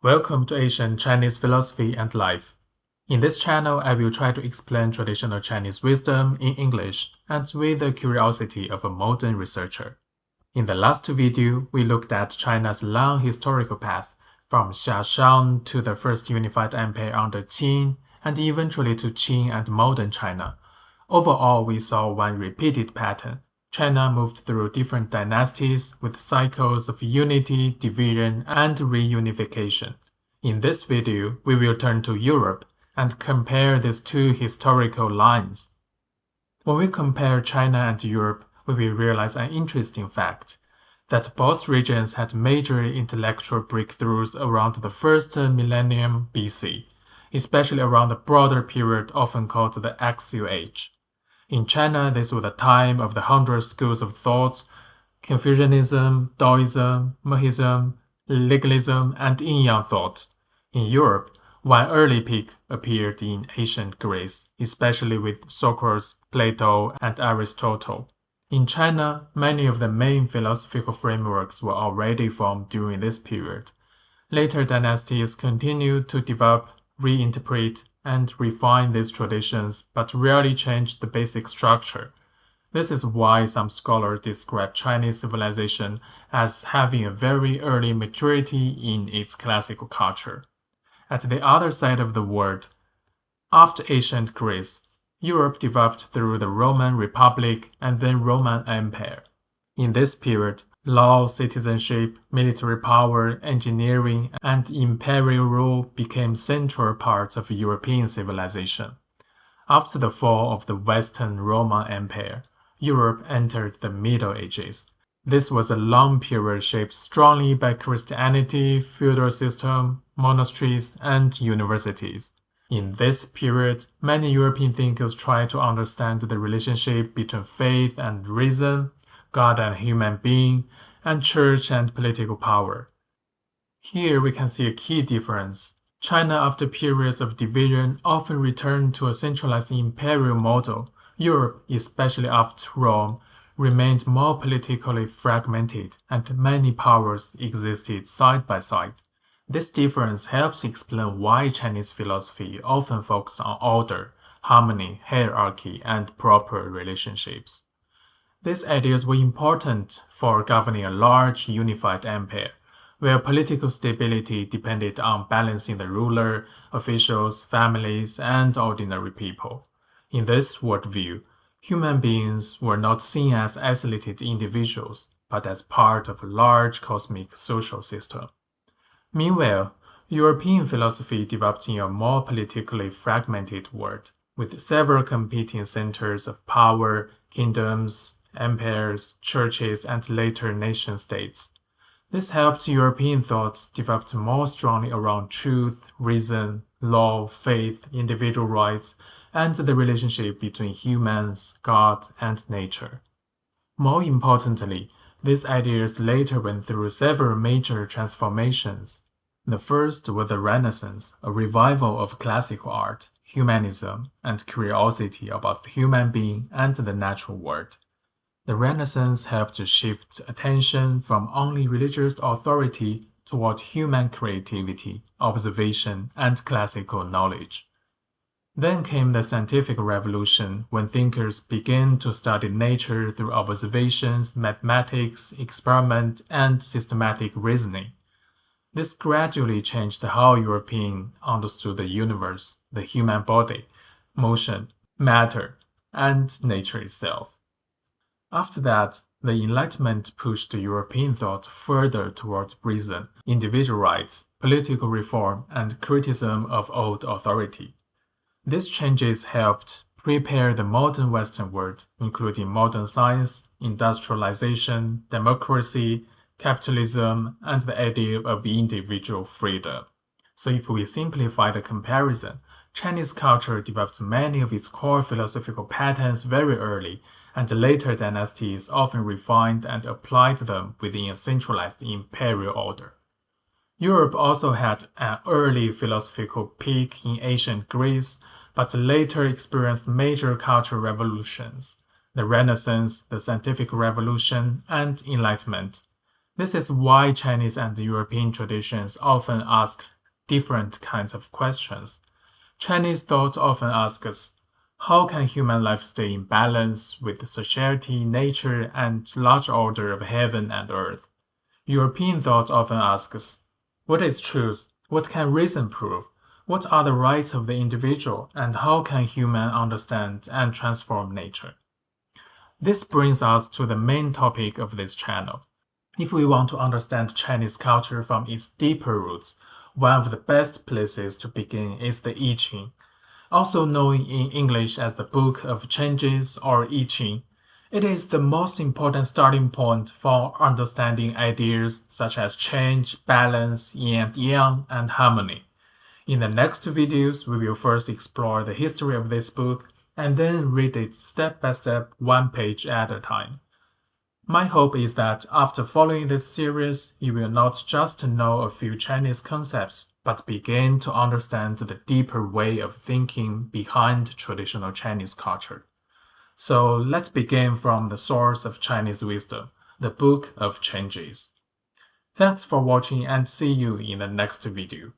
Welcome to Asian Chinese Philosophy and Life. In this channel, I will try to explain traditional Chinese wisdom in English and with the curiosity of a modern researcher. In the last video, we looked at China's long historical path from Xiaoshan to the first unified empire under Qin and eventually to Qin and modern China. Overall, we saw one repeated pattern. China moved through different dynasties with cycles of unity, division, and reunification. In this video, we will turn to Europe and compare these two historical lines. When we compare China and Europe, we will realize an interesting fact, that both regions had major intellectual breakthroughs around the first millennium BC, especially around the broader period often called the Axial Age. In China, this was the time of the 100 schools of thought: Confucianism, Taoism, Mohism, legalism, and Yin Yang thought. In Europe, one early peak appeared in ancient Greece, especially with Socrates, Plato, and Aristotle. In China, many of the main philosophical frameworks were already formed during this period. Later dynasties continued to develop, reinterpret, and refine these traditions, but rarely changed the basic structure. This is why some scholars describe Chinese civilization as having a very early maturity in its classical culture. At the other side of the world, after ancient Greece, Europe developed through the Roman Republic and then Roman Empire. In this period, law, citizenship, military power, engineering, and imperial rule became central parts of European civilization. After the fall of the Western Roman Empire, Europe entered the Middle Ages. This was a long period shaped strongly by Christianity, feudal system, monasteries, and universities. In this period, many European thinkers tried to understand the relationship between faith and reason, God and human being, and church and political power. Here we can see a key difference. China, after periods of division, often returned to a centralized imperial model. Europe, especially after Rome, remained more politically fragmented, and many powers existed side by side. This difference helps explain why Chinese philosophy often focuses on order, harmony, hierarchy, and proper relationships. These ideas were important for governing a large, unified empire, where political stability depended on balancing the ruler, officials, families, and ordinary people. In this worldview, human beings were not seen as isolated individuals, but as part of a large cosmic social system. Meanwhile, European philosophy developed in a more politically fragmented world, with several competing centers of power, kingdoms, empires, churches, and later nation-states. This helped European thought develop more strongly around truth, reason, law, faith, individual rights, and the relationship between humans, God, and nature. More importantly, these ideas later went through several major transformations. The first was the Renaissance, a revival of classical art, humanism, and curiosity about the human being and the natural world. The Renaissance helped to shift attention from only religious authority toward human creativity, observation, and classical knowledge. Then came the scientific revolution, when thinkers began to study nature through observations, mathematics, experiment, and systematic reasoning. This gradually changed how Europeans understood the universe, the human body, motion, matter, and nature itself. After that, the Enlightenment pushed European thought further towards reason, individual rights, political reform, and criticism of old authority. These changes helped prepare the modern Western world, including modern science, industrialization, democracy, capitalism, and the idea of individual freedom. So if we simplify the comparison, Chinese culture developed many of its core philosophical patterns very early, and later dynasties often refined and applied them within a centralized imperial order. Europe also had an early philosophical peak in ancient Greece, but later experienced major cultural revolutions: the Renaissance, the Scientific Revolution, and Enlightenment. This is why Chinese and European traditions often ask different kinds of questions. Chinese thought often asks, how can human life stay in balance with society, nature, and large order of heaven and earth? European thought often asks, what is truth? What can reason prove? What are the rights of the individual? And how can human understand and transform nature? This brings us to the main topic of this channel. If we want to understand Chinese culture from its deeper roots, one of the best places to begin is the Yijing, also known in English as the Book of Changes or Yijing. It is the most important starting point for understanding ideas such as change, balance, yin and yang, and harmony. In the next videos, we will first explore the history of this book and then read it step by step, one page at a time. My hope is that after following this series, you will not just know a few Chinese concepts, but begin to understand the deeper way of thinking behind traditional Chinese culture. So let's begin from the source of Chinese wisdom, the Book of Changes. Thanks for watching and see you in the next video.